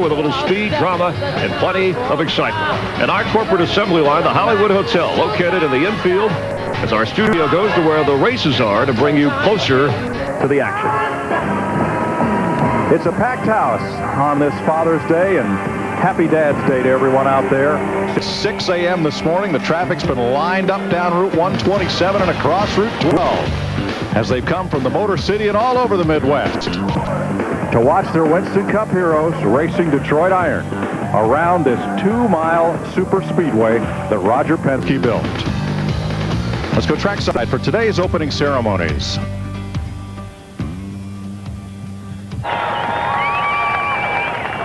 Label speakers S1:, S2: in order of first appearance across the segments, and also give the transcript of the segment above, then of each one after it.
S1: with a little speed, drama, and plenty of excitement. And our corporate assembly line, the Hollywood Hotel, located in the infield, as our studio goes to where the races are to bring you closer to the action.
S2: It's a packed house on this Father's Day, and happy Dad's Day to everyone out there. It's 6 a.m. this morning. The traffic's been lined up down Route 127 and across Route 12 as they've come from the Motor City and all over the Midwest to watch their Winston Cup heroes racing Detroit Iron around this 2-mile super speedway that Roger Penske built. Let's go trackside for today's opening ceremonies.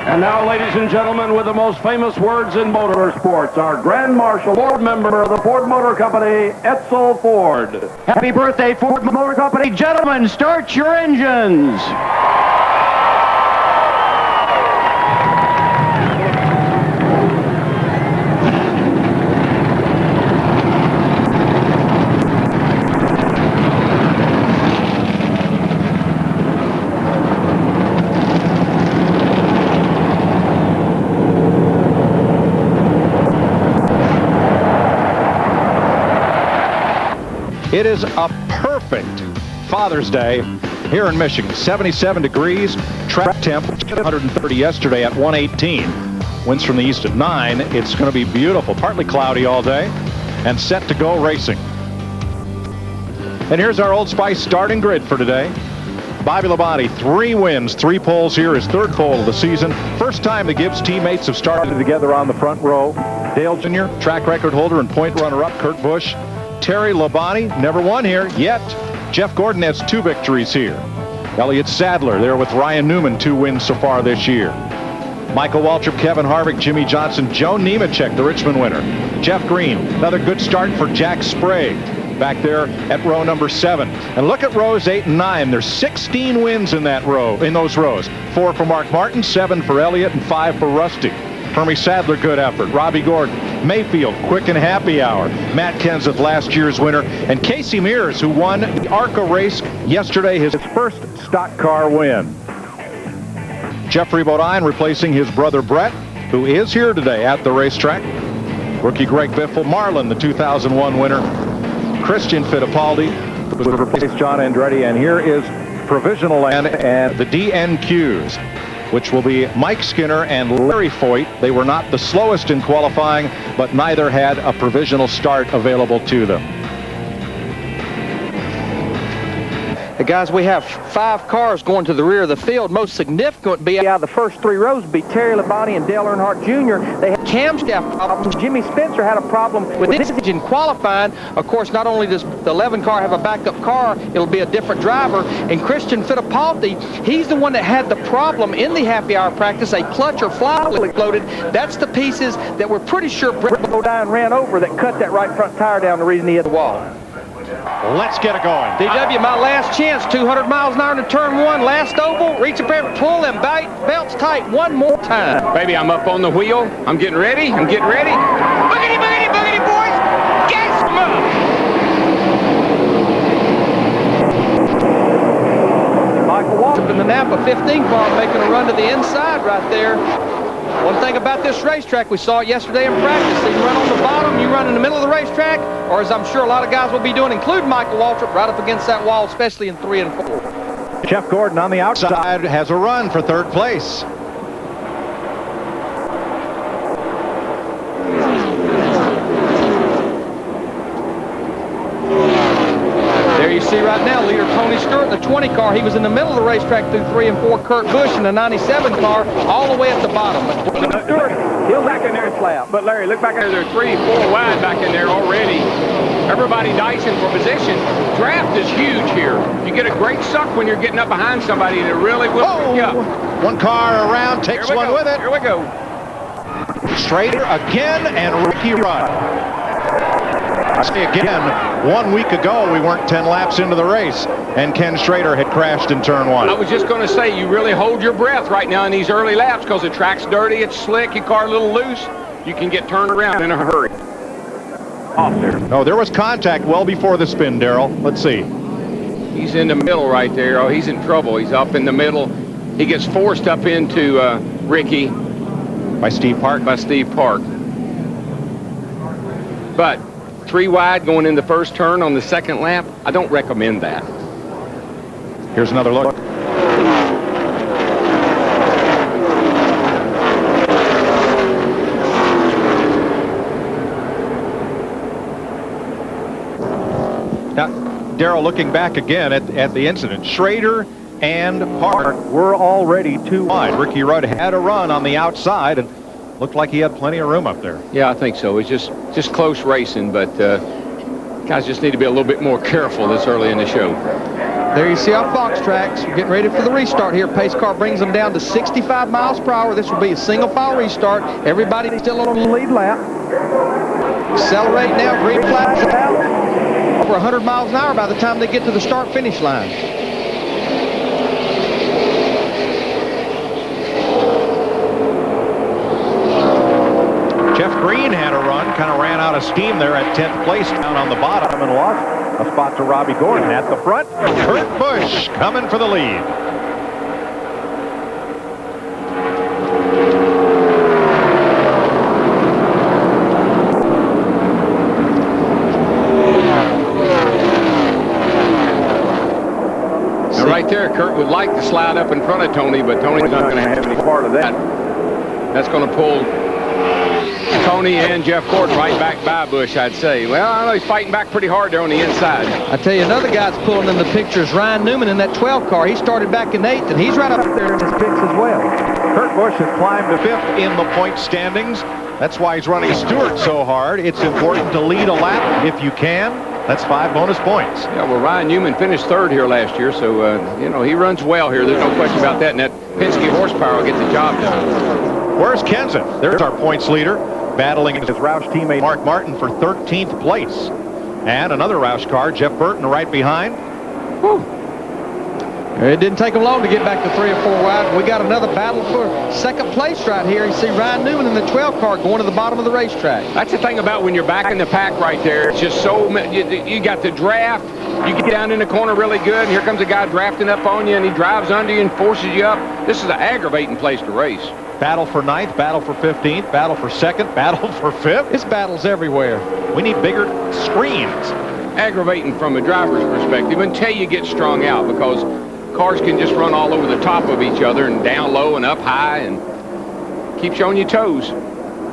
S3: And now, ladies and gentlemen, with the most famous words in motorsports, our Grand Marshal, board member of the Ford Motor Company, Edsel Ford.
S4: Happy birthday, Ford Motor Company. Gentlemen, start your engines.
S2: It is a perfect Father's Day here in Michigan. 77 degrees, track temp 130 yesterday at 118. Winds from the east at 9. It's going to be beautiful, partly cloudy all day, and set to go racing. And here's our Old Spice starting grid for today. Bobby Labonte, 3 wins, 3 poles here, his 3rd pole of the season. First time the Gibbs teammates have started together on the front row. Dale Jr., track record holder and point runner-up, Kurt Busch. Terry Labonte never won here yet. Jeff Gordon has 2 victories here. Elliott Sadler there with Ryan Newman, 2 wins so far this year. Michael Waltrip, Kevin Harvick, Jimmy Johnson, Joe Nemechek, the Richmond winner. Jeff Green, another good start for Jack Sprague back there at row number 7. And look at rows 8 and 9. There's 16 wins in that row, in those rows. 4 for Mark Martin, 7 for Elliott, and 5 for Rusty. Hermie Sadler, good effort. Robbie Gordon, Mayfield, quick and happy hour. Matt Kenseth, last year's winner. And Casey Mears, who won the ARCA race yesterday, his first stock car win. Jeffrey Bodine replacing his brother Brett, who is here today at the racetrack. Rookie Greg Biffle, Marlin, the 2001 winner. Christian Fittipaldi, who replaced John Andretti. And here is provisional land and the DNQs, which will be Mike Skinner and Larry Foyt. They were not the slowest in qualifying, but neither had a provisional start available to them.
S5: Hey guys, we have 5 cars going to the rear of the field. Most significant would be out of the first 3 rows would be Terry Labonte and Dale Earnhardt Jr. They had camshaft problems. Jimmy Spencer had a problem with his engine qualifying. Of course, not only does the 11 car have a backup car, it'll be a different driver. And Christian Fittipaldi, he's the one that had the problem in the happy hour practice. A clutch or flywheel exploded. That's the pieces that we're pretty sure Brett Bodine ran over that cut that right front tire down, the reason he hit the wall.
S2: Let's get it going.
S5: DW, my last chance. 200 miles an hour to turn 1. Last oval. Reach up there, pull them belts tight one more time.
S6: Baby, I'm up on the wheel. I'm getting ready. Boogity, boogity, boogity, boys. Gas them up.
S5: Michael Waltrip in the Napa 15 car making a run to the inside right there. One thing about this racetrack, we saw it yesterday in practice. You run on the bottom, you run in the middle of the racetrack, or as I'm sure a lot of guys will be doing, including Michael Waltrip, right up against that wall, especially in 3 and 4.
S2: Jeff Gordon on the outside has a run for 3rd place.
S5: There you see right now, leader Tony Stewart in the 20 car. He was in the middle of the racetrack through 3 and 4. Kurt Busch in the 97 car, all the way at the bottom.
S6: Stewart, he'll back in there slap. But Larry, look back there. They're 3, 4 wide back in there already. Everybody dicing for position. Draft is huge here. You get a great suck when you're getting up behind somebody, and it really will pick you up.
S2: One car around, takes one with it.
S6: Here we go.
S2: Straighter again, and Ricky Rudd. I say again, 1 week ago we weren't 10 laps into the race, and Ken Schrader had crashed in turn 1.
S6: I was just going to say, you really hold your breath right now in these early laps because the track's dirty, it's slick, your car a little loose. You can get turned around in a hurry. Off there.
S2: No, there was contact well before the spin, Darrell. Let's see.
S6: He's in the middle right there. Oh, he's in trouble. He's up in the middle. He gets forced up into Ricky.
S2: By Steve Park.
S6: By Steve Park. But 3 wide going in the first turn on the second lap, I don't recommend that.
S2: Here's another look. Now, Darrell, looking back again at the incident, Schrader and Park were already 2 wide. Ricky Rudd had a run on the outside and looked like he had plenty of room up there.
S6: Yeah, I think so. It's just close racing, but guys just need to be a little bit more careful this early in the show.
S5: There you see our box tracks. We're getting ready for the restart here. Pace car brings them down to 65 miles per hour. This will be a single file restart. Everybody still on the lead lap. Accelerate now. Green flags out. Over 100 miles an hour by the time they get to the start-finish line.
S2: Jeff Green had a run, kind of ran out of steam there at 10th place down on the bottom and lost a spot to Robbie Gordon at the front. Kurt Busch coming for the lead.
S6: Now right there, Kurt would like to slide up in front of Tony, but Tony's not going to have any part of that. That's going to pull Tony and Jeff Gordon right back by Busch, I'd say. Well, I know he's fighting back pretty hard there on the inside.
S5: I tell you, another guy that's pulling in the picture is Ryan Newman in that 12 car. He started back in 8th, and he's right up there in his picks as well.
S2: Kurt Busch has climbed to 5th in the point standings. That's why he's running Stewart so hard. It's important to lead a lap if you can. That's 5 bonus points.
S6: Yeah, well, Ryan Newman finished 3rd here last year, so, you know, he runs well here. There's no question about that, and that Penske horsepower will get the job done.
S2: Where's Kenzen? There's our points leader, battling his Roush teammate Mark Martin for 13th place. And another Roush car, Jeff Burton, right behind.
S5: Whew. It didn't take them long to get back to 3 or 4 wide. We got another battle for 2nd place right here. You see Ryan Newman in the 12 car going to the bottom of the racetrack.
S6: That's the thing about when you're back in the pack right there. It's just so, you got the draft. You get down in the corner really good, and here comes a guy drafting up on you, and he drives under you and forces you up. This is an aggravating place to race.
S2: Battle for 9th, battle for 15th, battle for 2nd, battle for 5th.
S5: It's battles everywhere.
S2: We need bigger screens.
S6: Aggravating from a driver's perspective until you get strung out, because cars can just run all over the top of each other and down low and up high and keeps you on your toes.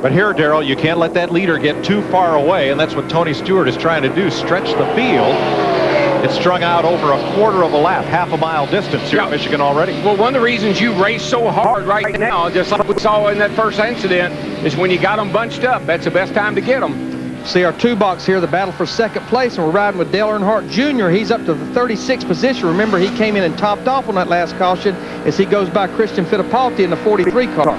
S2: But here, Darrell, you can't let that leader get too far away, and that's what Tony Stewart is trying to do, stretch the field. It's strung out over a quarter of a lap, half a mile distance here in Michigan already.
S6: Well, one of the reasons you race so hard right now, just like we saw in that first incident, is when you got them bunched up. That's the best time to get them.
S5: See our 2 box here, the battle for 2nd place, and we're riding with Dale Earnhardt Jr. He's up to the 36th position. Remember, he came in and topped off on that last caution as he goes by Christian Fittipaldi in the 43 car.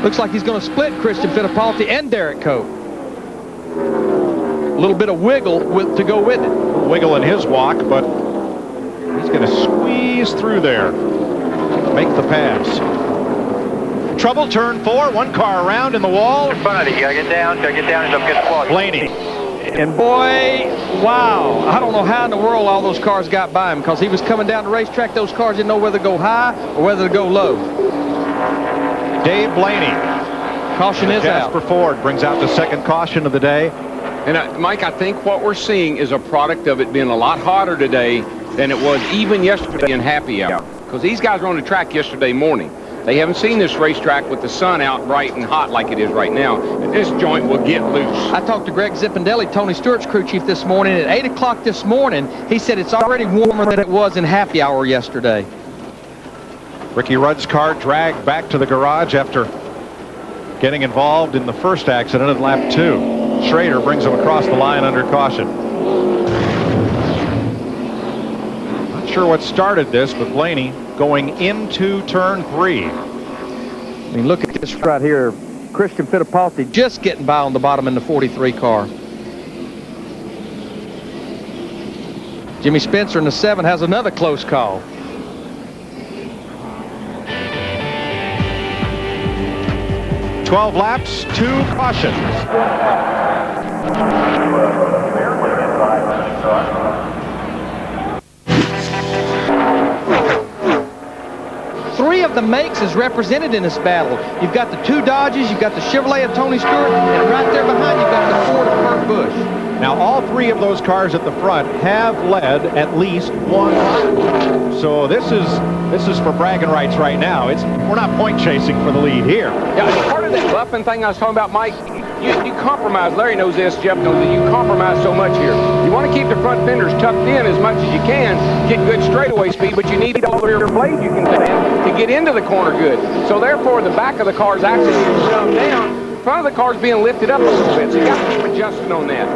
S5: Looks like he's going to split Christian Fittipaldi and Derek Cope. A little bit of wiggle to go with it.
S2: Wiggle in his walk, but he's going to squeeze through there. Make the pass. Trouble, turn 4, 1 car around in the wall.
S7: You gotta get down, end up getting caught.
S2: Blaney.
S5: And boy, wow, I don't know how in the world all those cars got by him, because he was coming down the racetrack. Those cars didn't know whether to go high or whether to go low.
S2: Dave Blaney.
S5: Caution is out.
S2: Jasper Ford brings out the 2nd caution of the day.
S6: And Mike, I think what we're seeing is a product of it being a lot hotter today than it was even yesterday in happy hour. Because these guys were on the track yesterday morning. They haven't seen this racetrack with the sun out bright and hot like it is right now. And this joint will get loose.
S5: I talked to Greg Zippindelli, Tony Stewart's crew chief, this morning. At 8 o'clock this morning, he said it's already warmer than it was in happy hour yesterday.
S2: Ricky Rudd's car dragged back to the garage after getting involved in the first accident at lap 2. Schrader brings him across the line under caution. Not sure what started this, but Blaney going into turn 3.
S5: I mean, look at this right here. Christian Fittipaldi just getting by on the bottom in the 43 car. Jimmy Spencer in the 7 has another close call.
S2: "12 laps, 2 cautions."
S5: three of the makes is represented in this battle. You've got the two Dodges, you've got the Chevrolet of Tony Stewart, and right there behind you've got the Ford of Kurt Busch.
S2: Now, all three of those cars at the front have led at least one lap. So this is for bragging rights right now. We're not point chasing for the lead here.
S6: Yeah, part of that bluffing thing I was talking about, Mike, you compromise. Larry knows this, Jeff knows that you compromise so much here. You want to keep the front fenders tucked in as much as you can, get good straightaway speed, but you need all the rear blades you can stand to get into the corner good. So therefore, the back of the car is actually being shoved down, front of the car is being lifted up a little bit. So you got to keep adjusting on that.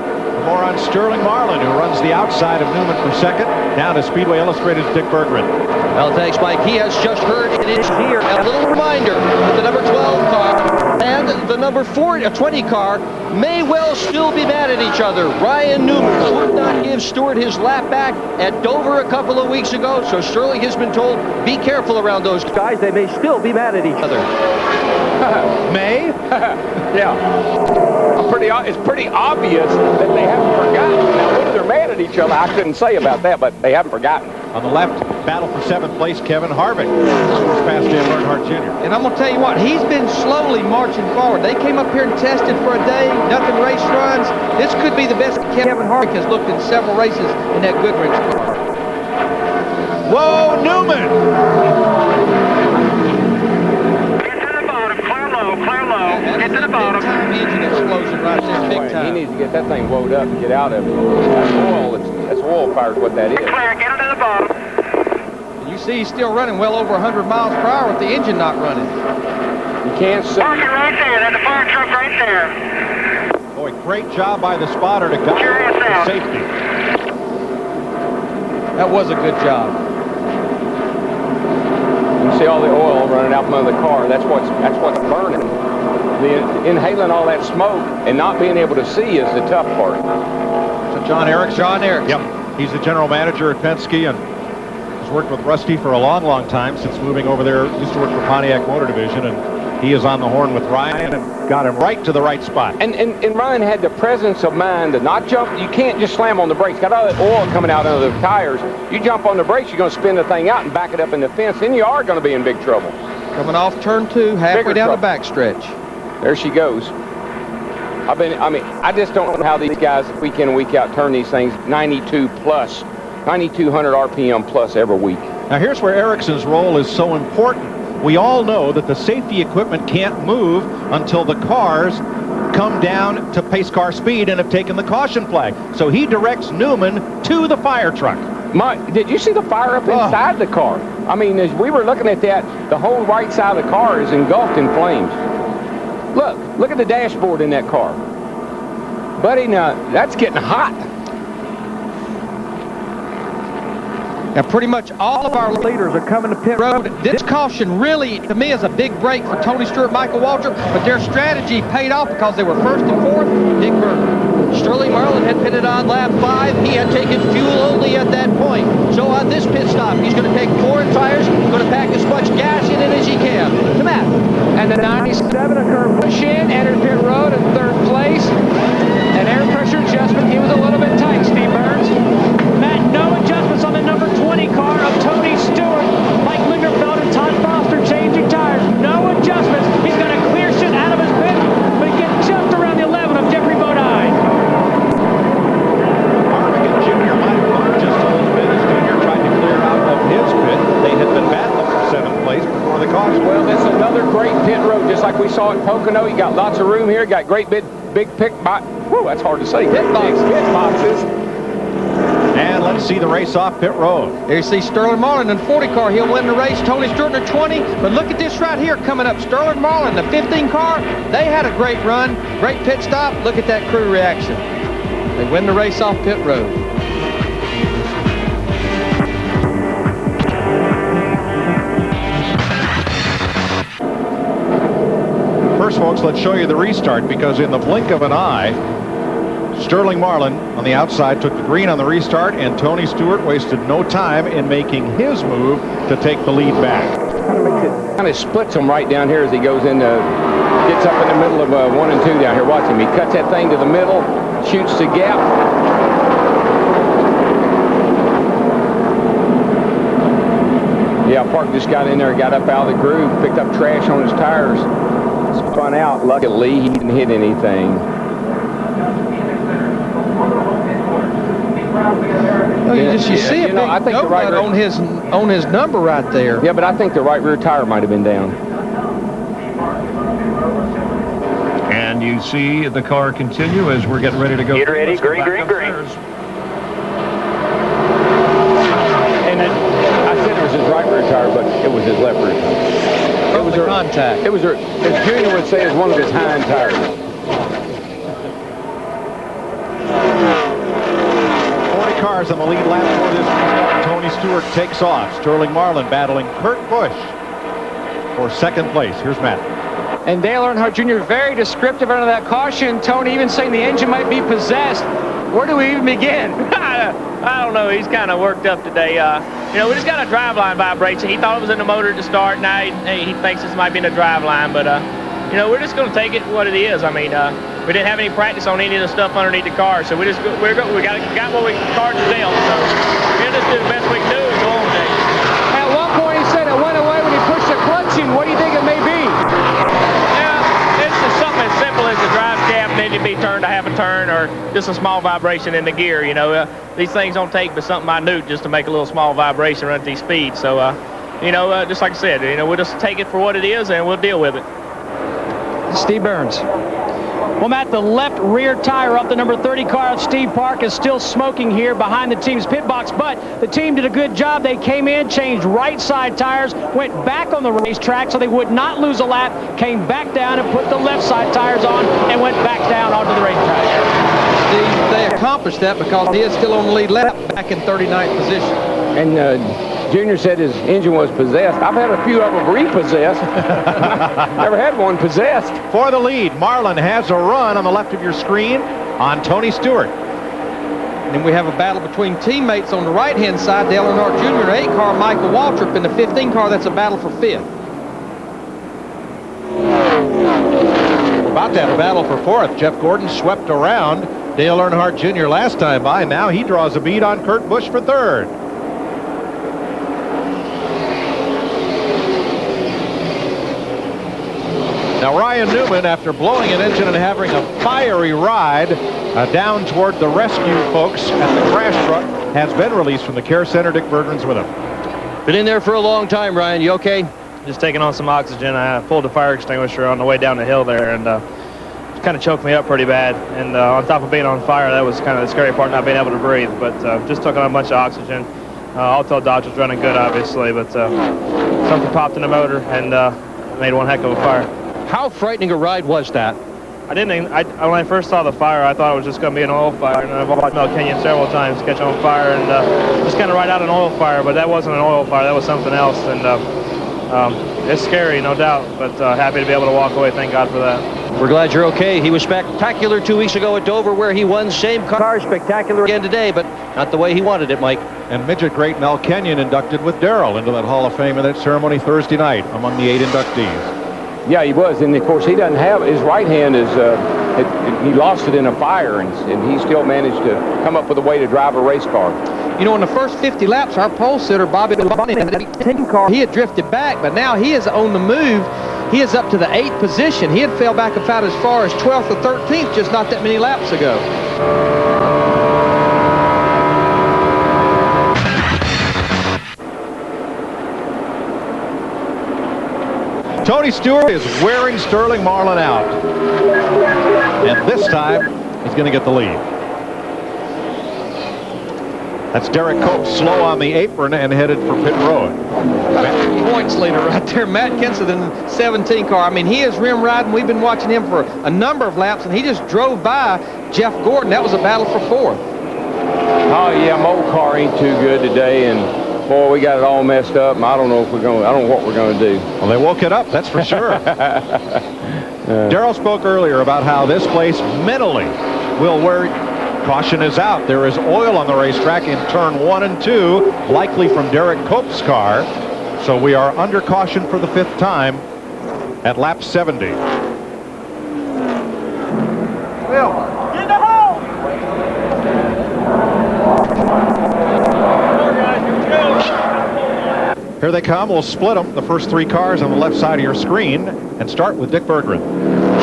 S2: More on Sterling Marlin, who runs the outside of Newman for second. Down to Speedway Illustrated's Dick Berggren.
S5: Well, thanks, Mike. He has just heard in his ear a little reminder that the number 12 car and the number 20 car may well still be mad at each other. Ryan Newman would not give Stewart his lap back at Dover a couple of weeks ago, so Sterling has been told, be careful around those guys. They may still be mad at each other.
S2: May?
S6: Yeah. It's pretty obvious that they haven't forgotten. Now, whether they're mad at each other, I couldn't say about that, but they haven't forgotten.
S2: On the left, battle for 7th place, Kevin Harvick. Past Dale Earnhardt Jr.
S5: And I'm going to tell you what, he's been slowly marching forward. They came up here and tested for a day, nothing race runs. This could be the best Kevin Harvick has looked in several races in that Goodrich car.
S2: Whoa, Newman!
S7: Get to the bottom.
S5: Engine explosion right there, big time.
S6: He needs to get that thing wound up and get out of it. That's oil fire is what that is.
S7: Clear, get him to the bottom.
S5: And you see he's still running well over 100 miles per hour with the engine not running.
S6: You can't see.
S7: Park it right there. That's a fire truck right there.
S2: Boy, great job by the spotter to guide the safety.
S5: That was a good job.
S6: You can see all the oil running out from under the car. That's what's burning. Inhaling all that smoke and not being able to see is the tough part.
S2: So John Erickson. Yep. He's the general manager at Penske and has worked with Rusty for a long, long time since moving over there. Used to work for Pontiac Motor Division, and he is on the horn with Ryan and got him right to the right spot.
S6: And Ryan had the presence of mind to not jump. You can't just slam on the brakes. Got all that oil coming out under the tires. You jump on the brakes, you're going to spin the thing out and back it up in the fence. Then you are going to be in big trouble.
S5: Coming off turn 2, halfway down the backstretch.
S6: There she goes. I just don't know how these guys week in and week out turn these things 92 plus, 9,200 RPM plus every week.
S2: Now here's where Erickson's role is so important. We all know that the safety equipment can't move until the cars come down to pace car speed and have taken the caution flag. So he directs Newman to the fire truck.
S6: Mike, did you see the fire up inside the car? I mean, as we were looking at that, the whole right side of the car is engulfed in flames. Look at the dashboard in that car. Buddy, now, that's getting hot.
S5: Now, pretty much all of our leaders are coming to pit road. This caution really, to me, is a big break for Tony Stewart, Michael Waltrip, but their strategy paid off because they were first and fourth. Dick Berggren. Sterling Marlin had pitted on lap 5. He had taken fuel only at that point. So on this pit stop, he's going to take 4 tires, going to pack as much gas in it as he can. To Matt.
S8: And the 97 occurred push in, entered pit road in 3rd place. An air pressure adjustment. He was a little bit tight, Steve Burns. Matt, no adjustments on the number 20 car of Tony Stewart. Mike Lingerfeld and Todd Foster changing tires. No adjustments. He's going to clear shit out of his pit, but he gets just around the 11 of Jeffrey Bodine.
S2: Harvick and Junior might have gone just a little bit as Junior tried to clear out of his pit. They had been battling for 7th place before the caution.
S6: Well, that's another great pit road, just like we saw at Pocono. You got lots of room here. Got great big pick box. Whew, that's hard to say. Pit boxes.
S2: And let's see the race off pit road.
S5: There you see Sterling Marlin in 40 car. He'll win the race. Tony Stewart in the 20. But look at this right here coming up. Sterling Marlin, the 15 car. They had a great run. Great pit stop. Look at that crew reaction. They win the race off pit road.
S2: First, folks, let's show you the restart, because in the blink of an eye, Sterling Marlin on the outside took the green on the restart, and Tony Stewart wasted no time in making his move to take the lead back.
S6: Kind of splits him right down here as he goes in, gets up in the middle of 1 and 2 down here. Watch him. He cuts that thing to the middle, shoots the gap. Yep. Park just got in there, got up out of the groove, picked up trash on his tires, spun out. Luckily, he didn't hit anything.
S5: Well, you see a big
S6: I think the right
S5: on his number right there.
S6: Yeah, but I think the right rear tire might have been down.
S1: And you see the car continue as we're getting ready to go.
S4: Get ready, green.
S6: And I said it was his right rear tire, but it was his left rear tire. It was a
S5: contact.
S6: It was, as Junior would say, it's one of his hind tires.
S2: 40 cars on the lead lap for this restart. Tony Stewart takes off. Sterling Marlin battling Kurt Busch for second place. Here's Matt.
S8: And Dale Earnhardt Jr. very descriptive under that caution. Tony even saying the engine might be possessed. Where do we even begin?
S9: I don't know. He's kind of worked up today. You know, we just got a driveline vibration. He thought it was in the motor to start. Now he thinks this might be in the driveline. But, you know, we're just going to take it for what it is. I mean, we didn't have any practice on any of the stuff underneath the car. So we got what we car to Dale. So we'll just do the best we can do and go on today.
S8: At one point he said it went away when he pushed the clutch in. What do you think it may be?
S9: It's just something as simple as the drive shaft needing to be turned a half a turn, or just a small vibration in the gear. You know, these things don't take but something minute just to make a little small vibration run at these speeds. So, you know, just like I said, you know, we'll just take it for what it is and we'll deal with it.
S8: Steve Burns. Well, Matt, the left rear tire off the number 30 car of Steve Park is still smoking here behind the team's pit box, but the team did a good job. They came in, changed right side tires, went back on the racetrack so they would not lose a lap, came back down and put the left side tires on and went back down onto the racetrack.
S5: Steve, they accomplished that because he is still on the lead lap, back in 39th position.
S6: And Junior said his engine was possessed. I've had a few of them repossessed. Never had one possessed.
S2: For the lead, Marlin has a run on the left of your screen on Tony Stewart.
S5: And then we have a battle between teammates on the right-hand side, Dale Earnhardt Jr. 8 car, Michael Waltrip. In the 15 car, that's a battle for 5th.
S2: About to have a battle for 4th. Jeff Gordon swept around Dale Earnhardt Jr. last time by. Now he draws a bead on Kurt Busch for 3rd. Now Ryan Newman, after blowing an engine and having a fiery ride down toward the rescue folks at the crash truck, has been released from the care center. Dick Bergeron's with him.
S10: Been in there for a long time, Ryan. You okay?
S9: Just taking on some oxygen. I pulled the fire extinguisher on the way down the hill there, and it kind of choked me up pretty bad. And on top of being on fire, that was kind of the scary part, not being able to breathe. But just took on a bunch of oxygen. All-told Dodge was running good, obviously, but something popped in the motor and made one heck of a fire.
S10: How frightening a ride was that?
S9: When I first saw the fire, I thought it was just going to be an oil fire. And I've watched Mel Kenyon several times catch on fire and just kind of ride out an oil fire. But that wasn't an oil fire. That was something else. And it's scary, no doubt. But happy to be able to walk away. Thank God for that.
S10: We're glad you're okay. He was spectacular 2 weeks ago at Dover, where he won. Same car, spectacular again today, but not the way he wanted it, Mike.
S2: And midget great Mel Kenyon inducted with Darrell into that Hall of Fame in that ceremony Thursday night among the 8 inductees.
S6: Yeah, he was, and of course he doesn't have his right hand is he lost it in a fire, and he still managed to come up with a way to drive a race car.
S5: You know, in the first 50 laps, our pole sitter Bobby Labonte in that 18 car, he had drifted back, but now he is on the move. He is up to the 8th position. He had fell back about as far as 12th or 13th just not that many laps ago.
S2: Tony Stewart is wearing Sterling Marlin out. And this time, he's going to get the lead. That's Derek Cope slow on the apron and headed for pit road.
S5: Points leader right there, Matt Kenseth in the 17 car. I mean, he is rim riding. We've been watching him for a number of laps, and he just drove by Jeff Gordon. That was a battle for 4th.
S6: Oh, yeah, my old car ain't too good today, and boy, we got it all messed up, and I don't know what we're going to do.
S2: Well, they woke it up, that's for sure. Darrell spoke earlier about how this place mentally will wear. Caution is out. There is oil on the racetrack in turn 1 and 2, likely from Derek Cope's car. So we are under caution for the 5th time at lap 70. Here they come. We'll split them, the first 3 cars on the left side of your screen, and start with Dick Berggren.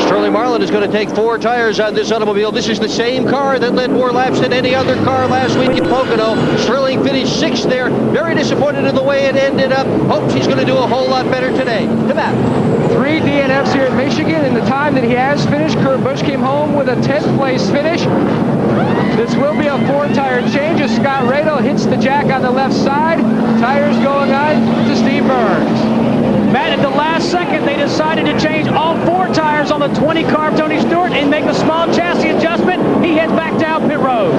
S10: Sterling Marlin is going to take 4 tires on this automobile. This is the same car that led more laps than any other car last week in Pocono. Sterling finished 6th there. Very disappointed in the way it ended up. Hopes he's going to do a whole lot better today. To Matt.
S8: 3 DNFs here at Michigan. In the time that he has finished, Kurt Busch came home with a 10th place finish. This will be a 4-tire change as Scott Radel hits the jack on the left side. Tires going on to Steve Burns. Matt, at the last second, they decided to change all 4 tires on the 20 car of Tony Stewart and make a small chassis adjustment. He heads back down pit road.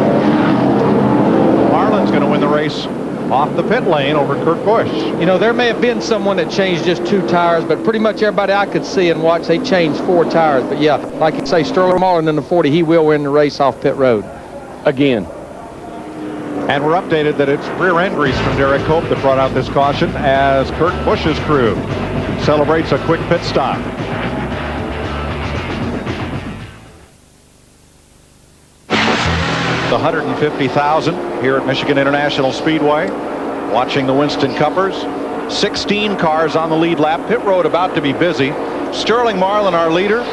S2: Marlin's going to win the race off the pit lane over Kurt Busch.
S5: You know, there may have been someone that changed just 2 tires, but pretty much everybody I could see and watch, they changed 4 tires. But yeah, like you say, Sterling Marlin in the 40, he will win the race off pit road. Again.
S2: And we're updated that it's rear end grease from Derek Cope that brought out this caution as Kurt Busch's crew celebrates a quick pit stop. The 150,000 here at Michigan International Speedway, watching the Winston Cuppers. 16 cars on the lead lap. Pit road about to be busy. Sterling Marlin, our leader,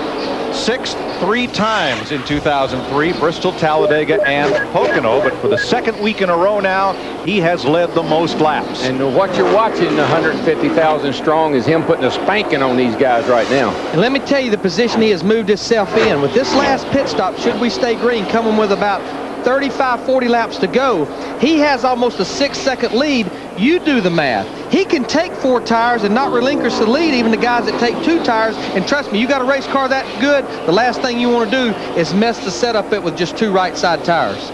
S2: 6th 3 times in 2003, Bristol, Talladega, and Pocono. But for the 2nd week in a row now, he has led the most laps.
S6: And what you're watching, the 150,000 strong, is him putting a spanking on these guys right now.
S5: And let me tell you the position he has moved himself in. With this last pit stop, should we stay green, coming with about 35, 40 laps to go, he has almost a 6-second lead. You do the math. He can take 4 tires and not relinquish the lead, even the guys that take 2 tires. And trust me, you got a race car that good, the last thing you want to do is mess the setup up with just 2 right side tires.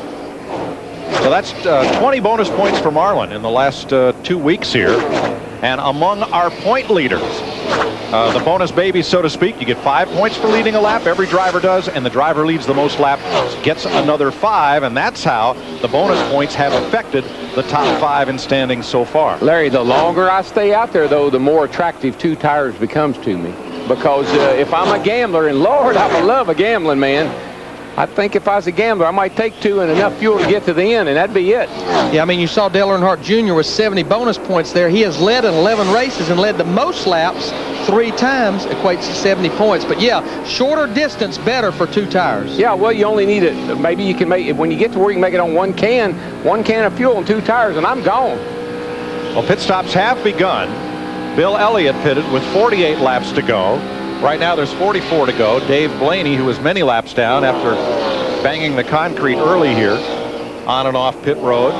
S2: So that's 20 bonus points for Marlin in the last 2 weeks here. And among our point leaders, the bonus babies, so to speak, you get 5 points for leading a lap. Every driver does, and the driver leads the most laps gets another 5, and that's how the bonus points have affected the top 5 in standings so far.
S6: Larry, the longer I stay out there, though, the more attractive 2 tires becomes to me. Because if I'm a gambler, and Lord, I love a gambling man, I think if I was a gambler, I might take 2 and enough fuel to get to the end, and that'd be it.
S5: Yeah, I mean, you saw Dale Earnhardt Jr. with 70 bonus points there. He has led in 11 races and led the most laps 3 times, equates to 70 points. But yeah, shorter distance, better for 2 tires.
S6: Yeah, well, you only need it. Maybe you can make it when you get to where you can make it on 1 can of fuel and 2 tires, and I'm gone.
S2: Well, pit stops have begun. Bill Elliott pitted with 48 laps to go. Right now there's 44 to go. Dave Blaney, who was many laps down after banging the concrete early here on and off pit road.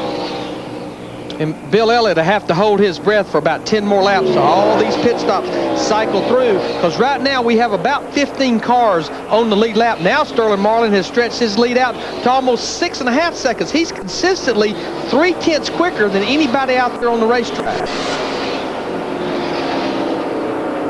S5: And Bill Elliott will have to hold his breath for about 10 more laps so all these pit stops cycle through, because right now we have about 15 cars on the lead lap. Now Sterling Marlin has stretched his lead out to almost 6.5 seconds. He's consistently 3/10 quicker than anybody out there on the racetrack.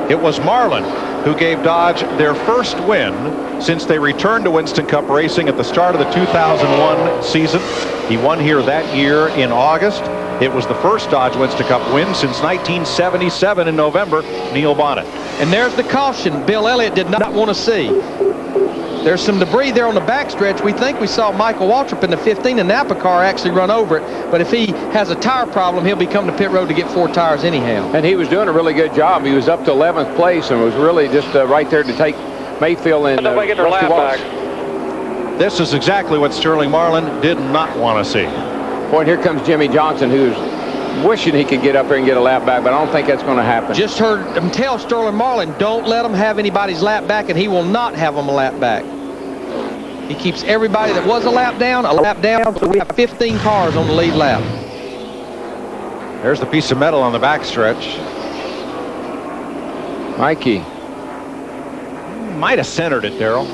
S2: It was Marlin who gave Dodge their first win since they returned to Winston Cup racing at the start of the 2001 season. He won here that year in August. It was the first Dodge Winston Cup win since 1977 in November. Neil Bonnet.
S5: And there's the caution Bill Elliott did not want to see. There's some debris there on the backstretch. We think we saw Michael Waltrip in the 15 and Napa car actually run over it. But if he has a tire problem, he'll be coming to pit road to get 4 tires anyhow.
S6: And he was doing a really good job. He was up to 11th place and was really just right there to take Mayfield and
S8: get their lap back.
S2: This is exactly what Sterling Marlin did not want to see.
S6: Boy, and here comes Jimmy Johnson, who's wishing he could get up there and get a lap back, but I don't think that's going to happen.
S5: Just heard him tell Sterling Marlin, don't let him have anybody's lap back, and he will not have them a lap back. He keeps everybody that was a lap down, so we have 15 cars on the lead lap.
S2: There's the piece of metal on the backstretch.
S6: Mikey.
S2: Might have centered it, Darrell.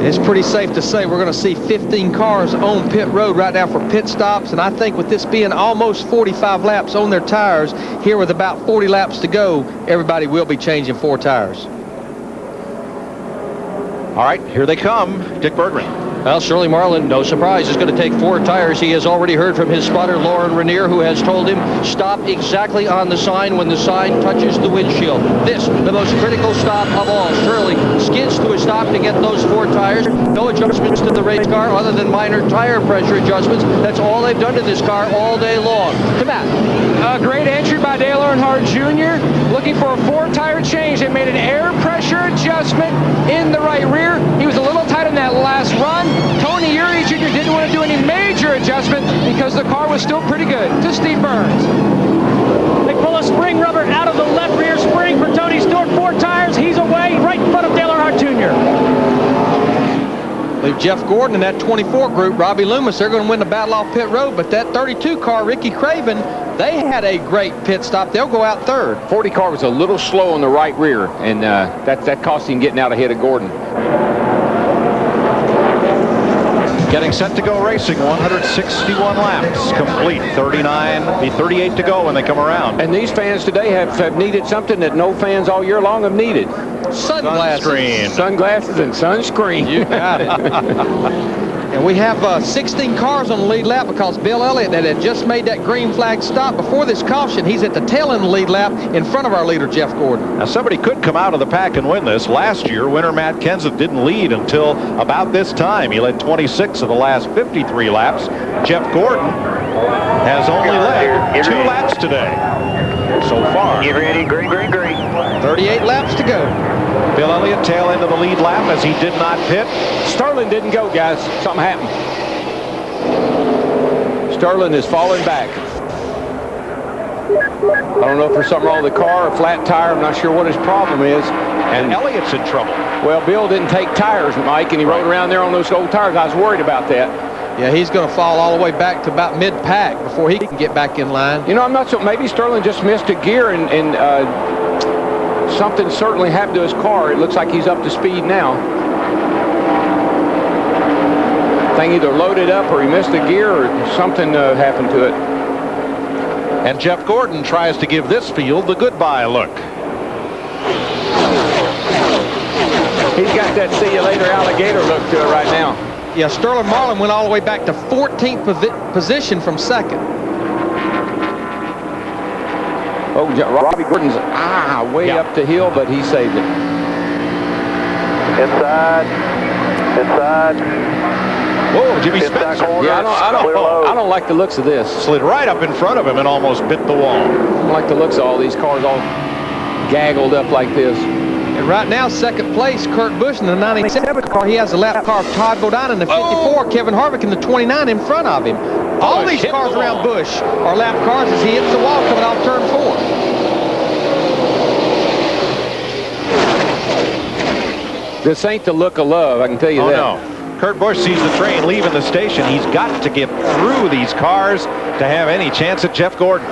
S5: It's pretty safe to say we're going to see 15 cars on pit road right now for pit stops, and I think with this being almost 45 laps on their tires, here with about 40 laps to go, everybody will be changing 4 tires.
S2: All right, here they come. Dick Berggren.
S10: Well, Sterling Marlin, no surprise, is going to take 4 tires. He has already heard from his spotter, Lauren Rainier, who has told him stop exactly on the sign when the sign touches the windshield. This, the most critical stop of all. Sterling skids to a stop to get those 4 tires. No adjustments to the race car other than minor tire pressure adjustments. That's all they've done to this car all day long. To Matt.
S8: A great entry by Dale Earnhardt Jr. Looking for a 4-tire change. They made an air pressure adjustment in the right rear. He was a little tight on that last run. Tony Eury Jr. didn't want to do any major adjustment because the car was still pretty good. To Steve Burns.
S11: They pull a spring rubber out of the left rear spring for Tony Stewart. 4 tires. He's away right in front of Dale Earnhardt Jr.
S10: Leave Jeff Gordon in that 24 group. Robbie Loomis, they're going to win the battle off pit road. But that 32 car, Ricky Craven, they had a great pit stop. They'll go out third.
S6: 40 car was a little slow on the right rear, and that cost him getting out ahead of Gordon.
S2: Getting set to go racing, 161 laps complete, 38 to go when they come around.
S6: And these fans today have needed something that no fans all year long have needed.
S10: Sunglasses.
S6: Sunglasses and sunscreen.
S10: You got it. And we have 16 cars on the lead lap because Bill Elliott that had just made that green flag stop before this caution. He's at the tail end of the lead lap in front of our leader, Jeff Gordon.
S2: Now, somebody could come out of the pack and win this. Last year, winner Matt Kenseth didn't lead until about this time. He led 26 of the last 53 laps. Jeff Gordon has only led 2 laps today so far.
S7: Get ready, green.
S10: 38 laps to go.
S2: Bill Elliott tail end of the lead lap as he did not pit.
S6: Sterling didn't go, guys. Something happened. Sterling is falling back. I don't know if there's something wrong with the car, a flat tire. I'm not sure what his problem is.
S2: And Elliott's in trouble.
S6: Well, Bill didn't take tires, Mike, and he rode around there on those old tires. I was worried about that.
S10: Yeah, he's going to fall all the way back to about mid-pack before he can get back in line.
S6: You know, I'm not sure. Maybe Sterling just missed a gear and something certainly happened to his car. It looks like he's up to speed now. Thing either loaded up or he missed a gear or something happened to it.
S2: And Jeff Gordon tries to give this field the goodbye look.
S6: He's got that see you later alligator look to it right now.
S10: Yeah, Sterling Marlin went all the way back to 14th position from second.
S6: Oh, Robbie Gordon's way up the hill, but he saved it.
S7: Inside.
S2: Whoa, Jimmy Spencer.
S6: Yeah, I don't like the looks of this.
S2: Slid right up in front of him and almost bit the wall.
S6: I don't like the looks of all these cars all gaggled up like this.
S10: And right now, second place, Kurt Busch in the 97 car. He has the lap car of Todd Bodine in the 54, Kevin Harvick in the 29 in front of him. All these cars around Busch are lap cars as he hits the wall coming off turn 4.
S6: This ain't the look of love, I can tell you that.
S2: No. Kurt Busch sees the train leaving the station. He's got to get through these cars to have any chance at Jeff Gordon.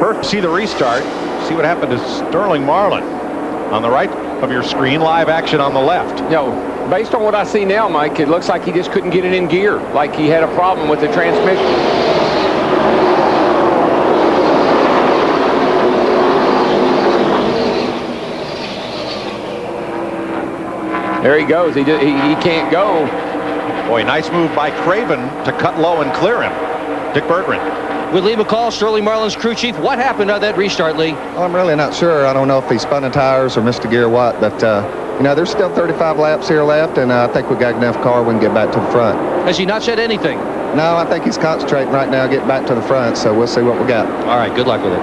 S2: First, see the restart. See what happened to Sterling Marlin. On the right of your screen, live action on the left.
S6: Based on what I see now, Mike, it looks like he just couldn't get it in gear, like he had a problem with the transmission. There he goes. He can't go.
S2: Boy, nice move by Craven to cut low and clear him. Dick Berggren.
S10: With Lee McCall, Sterling Marlin's crew chief, what happened on that restart, Lee?
S12: Well, I'm really not sure. I don't know if he spun the tires or missed a gear or what, but you know, there's still 35 laps here left, and I think we got enough car we can get back to the front.
S10: Has he not said anything?
S12: No, I think he's concentrating right now, getting back to the front, so we'll see what we got.
S10: All right, good luck with it.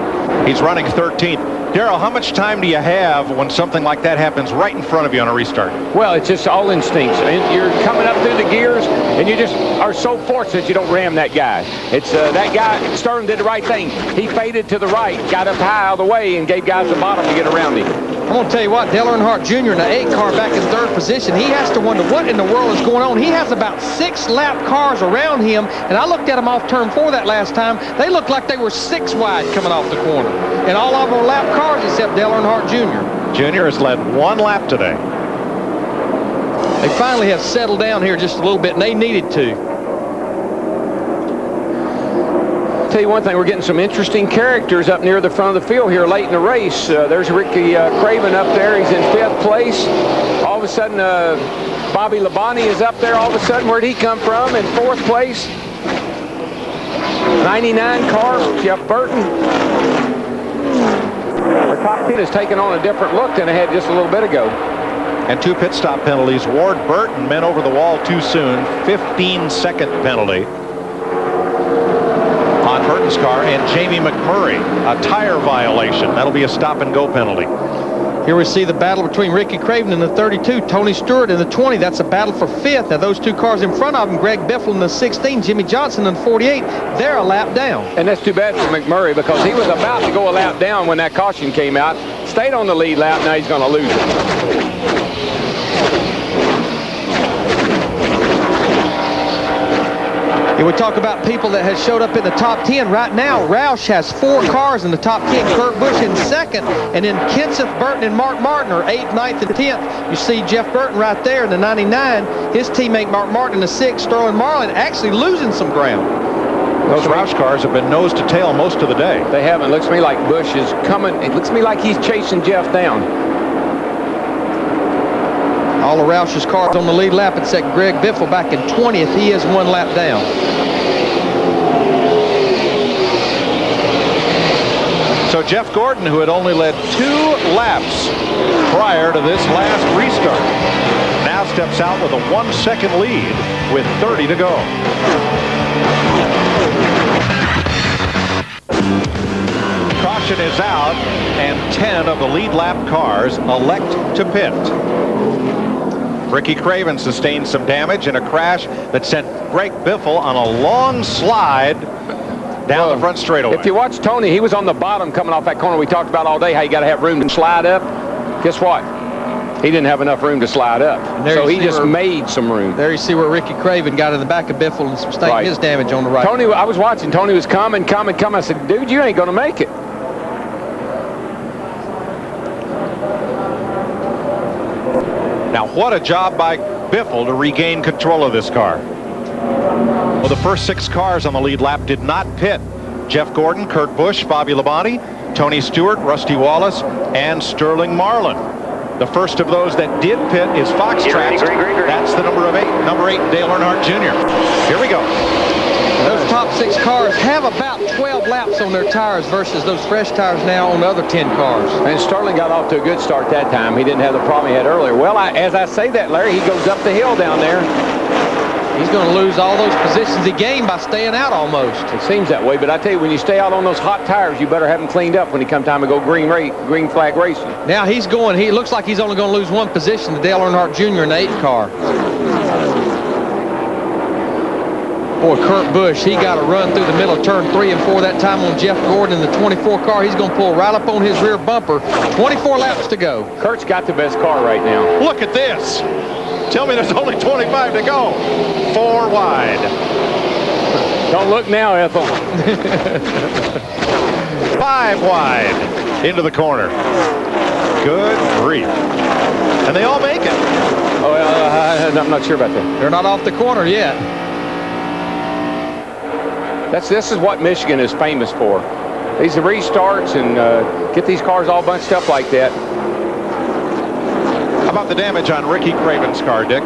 S2: He's running 13th. Darrell, how much time do you have when something like that happens right in front of you on a restart?
S6: Well, it's just all instincts. You're coming up through the gears, and you just are so fortunate you don't ram that guy. It's that guy, Sterling did the right thing. He faded to the right, got up high out of the way, and gave guys the bottom to get around him.
S10: I'm going to tell you what, Dale Earnhardt Jr. in the 8 car back in 3rd position, he has to wonder what in the world is going on. He has about 6 lap cars around him, and I looked at him off turn 4 that last time. They looked like they were 6 wide coming off the corner. And all of them were lap cars except Dale Earnhardt Jr.
S2: Jr. has led 1 lap today.
S10: They finally have settled down here just a little bit, and they needed to.
S6: tell you one thing, we're getting some interesting characters up near the front of the field here late in the race. There's Ricky Craven up there. He's in 5th place. All of a sudden, Bobby Labonte is up there. All of a sudden, where'd he come from? In 4th place. 99 car, Jeff Burton. The top 10 is taking on a different look than it had just a little bit ago.
S2: And 2 pit stop penalties. Ward Burton bent over the wall too soon. 15-second penalty on Burton's car. And Jamie McMurray, a tire violation. That'll be a stop-and-go penalty.
S5: Here we see the battle between Ricky Craven in the 32, Tony Stewart in the 20. That's a battle for 5th. Now those 2 cars in front of him, Greg Biffle in the 16, Jimmy Johnson in the 48, they're a lap down.
S6: And that's too bad for McMurray because he was about to go a lap down when that caution came out. Stayed on the lead lap, now he's going to lose it.
S5: We talk about people that have showed up in the top 10. Right now, Roush has 4 cars in the top 10. Kurt Busch in 2nd. And then Kenseth Burton and Mark Martin are 8th, 9th, and 10th. You see Jeff Burton right there in the 99. His teammate Mark Martin in the 6th. Sterling Marlin actually losing some ground.
S2: Those Roush cars have been nose to tail most of the day.
S6: They haven't. Looks to me like Busch is coming. It looks to me like he's chasing Jeff down.
S5: All of Roush's cars on the lead lap except Greg Biffle back in 20th. He is 1 lap down.
S2: So Jeff Gordon, who had only led 2 laps prior to this last restart, now steps out with a 1-second lead with 30 to go. Caution is out, and 10 of the lead lap cars elect to pit. Ricky Craven sustained some damage in a crash that sent Greg Biffle on a long slide down the front straightaway.
S6: If you watch Tony, he was on the bottom coming off that corner we talked about all day, how you got to have room to slide up. Guess what? He didn't have enough room to slide up. So he just made some room.
S5: There you see where Ricky Craven got in the back of Biffle and sustained his damage on the right.
S6: Tony, I was watching. Tony was coming. I said, dude, you ain't going to make it.
S2: Now, what a job by Biffle to regain control of this car. Well, the first 6 cars on the lead lap did not pit. Jeff Gordon, Kurt Busch, Bobby Labonte, Tony Stewart, Rusty Wallace, and Sterling Marlin. The first of those that did pit is Fox Tracks. That's the number 8, Dale Earnhardt Jr. Here we go.
S5: Those top 6 cars have about 12 laps on their tires versus those fresh tires now on the other 10 cars.
S6: And Sterling got off to a good start that time. He didn't have the problem he had earlier. Well, as I say that, Larry, he goes up the hill down there.
S5: He's going to lose all those positions he gained by staying out almost.
S6: It seems that way, but I tell you, when you stay out on those hot tires, you better have them cleaned up when it comes time to go green flag racing.
S5: Now he looks like he's only going to lose 1 position to Dale Earnhardt Jr. in the 8th car. Boy, Kurt Busch, he got a run through the middle of turn 3 and 4 that time on Jeff Gordon in the 24 car. He's going to pull right up on his rear bumper. 24 laps to go.
S6: Kurt's got the best car right now.
S2: Look at this. Tell me there's only 25 to go. 4 wide.
S6: Don't look now, Ethel.
S2: 5 wide into the corner. Good grief. And they all make it.
S6: Oh, well, I'm not sure about that.
S5: They're not off the corner yet.
S6: This is what Michigan is famous for. These restarts and get these cars all bunched up like that.
S2: How about the damage on Ricky Craven's car, Dick?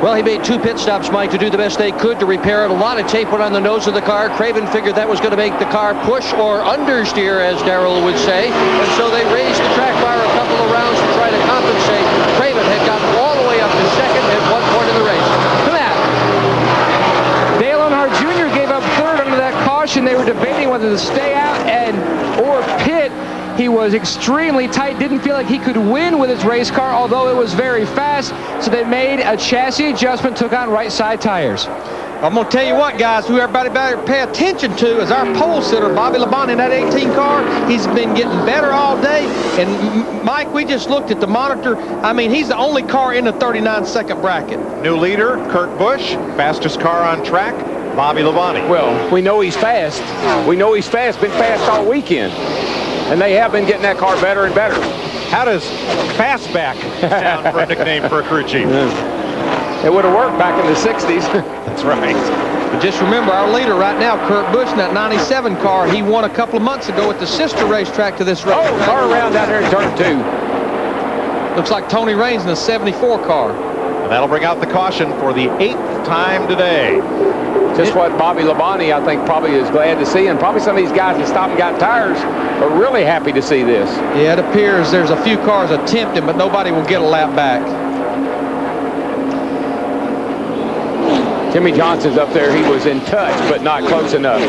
S10: Well, he made 2 pit stops, Mike, to do the best they could to repair it. A lot of tape went on the nose of the car. Craven figured that was going to make the car push or understeer, as Darrell would say. And so they raised the track bar a couple of rounds to try to compensate. Craven had gotten all the way up to 2nd at one point in the race.
S8: Look at that. Dale Earnhardt Jr. gave up 3rd under that caution. They were debating whether to stay out or pit. He was extremely tight, didn't feel like he could win with his race car, although it was very fast. So they made a chassis adjustment, took on right side tires.
S5: I'm going to tell you what, guys, who everybody better pay attention to is our pole sitter, Bobby Labonte, in that 18 car. He's been getting better all day. And, Mike, we just looked at the monitor. I mean, he's the only car in the 39-second bracket.
S2: New leader, Kurt Busch. Fastest car on track, Bobby Labonte.
S6: Well, we know he's fast. We know he's fast. Been fast all weekend. And they have been getting that car better and better.
S2: How does Fastback sound for a nickname for a crew chief?
S6: It would have worked back in the 60s.
S2: That's right.
S5: But just remember, our leader right now, Kurt Busch, in that 97 car, he won a couple of months ago at the sister racetrack to this racetrack.
S6: Oh, car around down there in turn 2.
S5: Looks like Tony Raines in a 74 car.
S2: And that'll bring out the caution for the 8th time today.
S6: Just what Bobby Labonte, I think, probably is glad to see, and probably some of these guys that stopped and got tires are really happy to see this.
S5: Yeah, it appears there's a few cars attempting, but nobody will get a lap back.
S6: Jimmy Johnson's up there. He was in touch, but not close enough.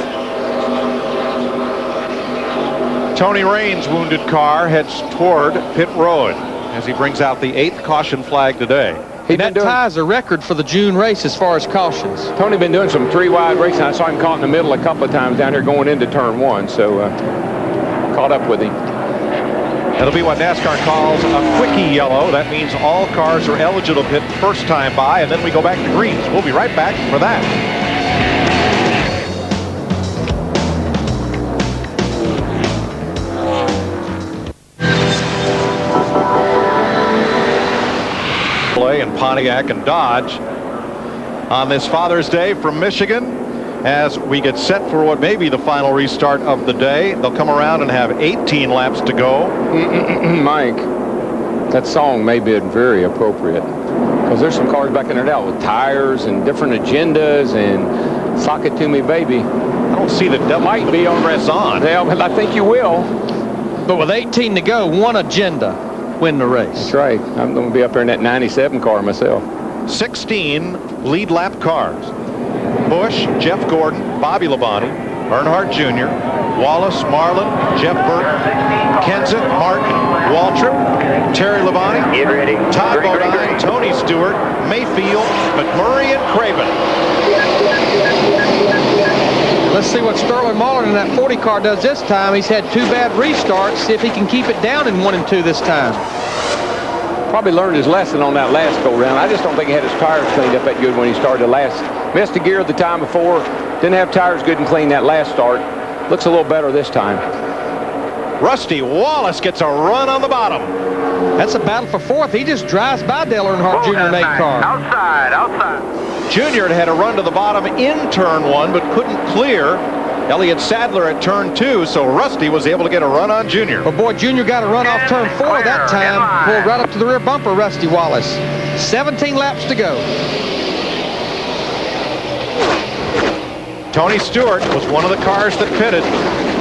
S2: Tony Raines' wounded car heads toward pit road as he brings out the 8th caution flag today.
S5: And that ties a record for the June race as far as cautions.
S6: Tony been doing some 3-wide racing. I saw him caught in the middle a couple of times down there going into turn 1, so caught up with him.
S2: That'll be what NASCAR calls a quickie yellow. That means all cars are eligible to pit first time by, and then we go back to greens. We'll be right back for that. And Pontiac and Dodge on this Father's Day from Michigan as we get set for what may be the final restart of the day. They'll come around and have 18 laps to go.
S6: Mike, that song may be very appropriate because there's some cars back in there now with tires and different agendas and sock it to me, baby.
S2: I don't see that might be on press on.
S6: Yeah, but I think you will.
S5: But with 18 to go, one agenda. Win the race.
S6: That's right. I'm going to be up there in that 97 car myself.
S2: 16 lead lap cars. Busch, Jeff Gordon, Bobby Labonte, Earnhardt Jr., Wallace, Marlin, Jeff Burton, Kenseth, Martin, Waltrip, Terry Labonte, Todd Bodine, Tony Stewart, Mayfield, McMurray, and Craven.
S5: Let's see what Sterling Marlin in that 40 car does this time. He's had 2 bad restarts. See if he can keep it down in 1 and 2 this time.
S6: Probably learned his lesson on that last go-round. I just don't think he had his tires cleaned up that good when he started the last. Missed a gear the time before. Didn't have tires good and clean that last start. Looks a little better this time.
S2: Rusty Wallace gets a run on the bottom.
S5: That's a battle for 4th. He just drives by Dale Earnhardt Jr. in 8 car.
S7: Outside.
S2: Junior had a run to the bottom in turn 1, but couldn't clear Elliott Sadler at turn 2, so Rusty was able to get a run on Junior.
S5: But boy, Junior got a run off turn 4 that time. Pulled right up to the rear bumper, Rusty Wallace. 17 laps to go.
S2: Tony Stewart was one of the cars that pitted.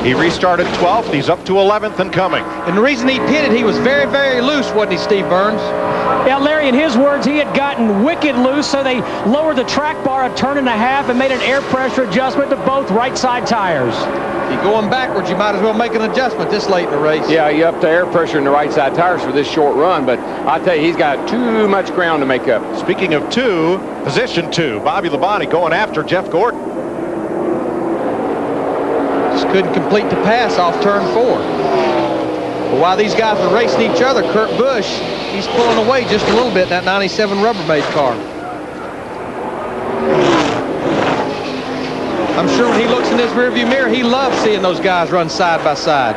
S2: He restarted 12th. He's up to 11th and coming.
S5: And the reason he pitted, he was very, very loose, wasn't he, Steve Burns?
S11: Yeah, Larry, in his words, he had gotten wicked loose, so they lowered the track bar a turn and a half and made an air pressure adjustment to both right side tires.
S5: If you're going backwards, you might as well make an adjustment this late in the race.
S6: Yeah, you up to air pressure in the right side tires for this short run, but I tell you, he's got too much ground to make up.
S2: Speaking of 2, position 2, Bobby Labonte going after Jeff Gordon.
S5: Just couldn't complete the pass off turn 4. But while these guys were racing each other, Kurt Busch, he's pulling away just a little bit in that 97 Rubbermaid car. I'm sure when he looks in his rearview mirror, he loves seeing those guys run side by side.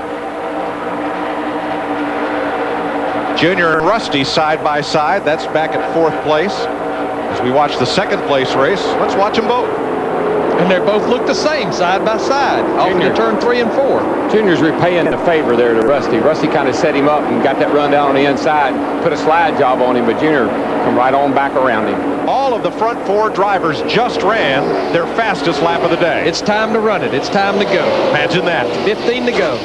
S2: Junior and Rusty side by side. That's back at 4th place. As we watch the 2nd place race, let's watch them both.
S5: And they both look the same side by side off into turn 3 and 4.
S6: Junior's repaying a favor there to Rusty. Rusty kind of set him up and got that run down on the inside, put a slide job on him, but Junior come right on back around him.
S2: All of the front 4 drivers just ran their fastest lap of the day.
S5: It's time to run it. It's time to go.
S2: Imagine that.
S5: 15 to go.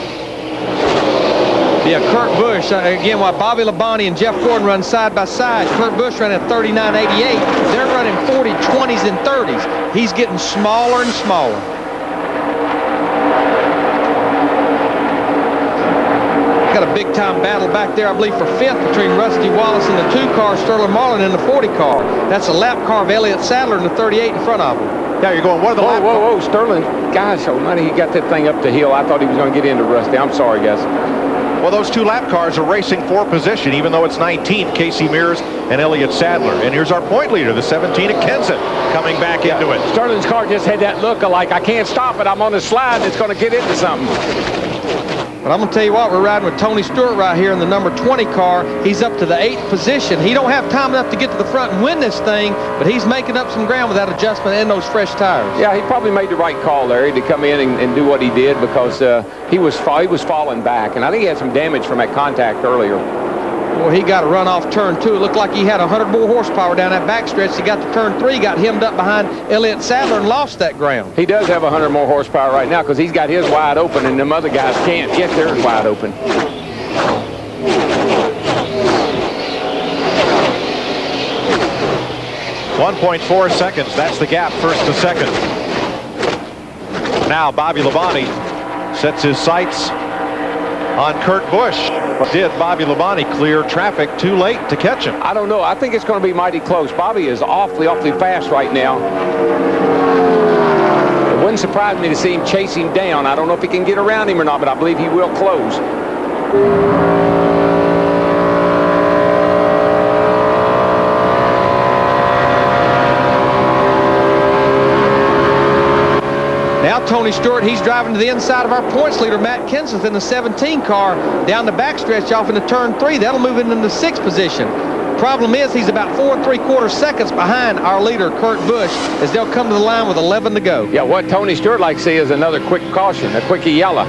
S5: Yeah, Kurt Busch, again, while Bobby Labonte and Jeff Gordon run side by side, Kurt Busch ran at 39.88. They're running 40, 20s, and 30s. He's getting smaller and smaller. Got a big-time battle back there, I believe, for 5th between Rusty Wallace in the 2 car, Sterling Marlin in the 40 car. That's a lap car of Elliott Sadler in the 38 in front of him.
S2: Yeah, you're going, what are the lap?
S6: Whoa, Sterling. Gosh almighty, he got that thing up the hill. I thought he was going to get into Rusty. I'm sorry, guys.
S2: Well, those 2 lap cars are racing for position, even though it's 19, Casey Mears and Elliott Sadler. And here's our point leader, the 17 at Kenseth, coming back into it.
S6: Sterling's car just had that look of like, I can't stop it. I'm on the slide. It's going to get into something.
S5: But I'm going to tell you what, we're riding with Tony Stewart right here in the number 20 car. He's up to the 8th position. He don't have time enough to get to the front and win this thing, but he's making up some ground with that adjustment and those fresh tires.
S6: Yeah, he probably made the right call, Larry, to come in and do what he did, because he was falling back, and I think he had some damage from that contact earlier.
S5: Well, he got a run off turn 2. It looked like he had 100 more horsepower down that backstretch. He got to turn 3, got hemmed up behind Elliott Sadler and lost that ground.
S6: He does have 100 more horsepower right now because he's got his wide open, and them other guys can't get theirs wide open.
S2: .4 seconds. That's the gap, first to second. Now Bobby Labonte sets his sights on Kurt Busch. Did Bobby Labonte clear traffic too late to catch him?
S6: I don't know. I think it's going to be mighty close. Bobby is awfully fast right now. It wouldn't surprise me to see him chase him down. I don't know if he can get around him or not, but I believe he will close.
S5: Now Tony Stewart, he's driving to the inside of our points leader, Matt Kenseth, in the 17 car down the backstretch off into turn 3. That'll move him into the 6th position. Problem is, he's about 4 3/4 seconds behind our leader, Kurt Busch, as they'll come to the line with 11 to go.
S6: Yeah, what Tony Stewart likes to see is another quick caution, a quickie yellow.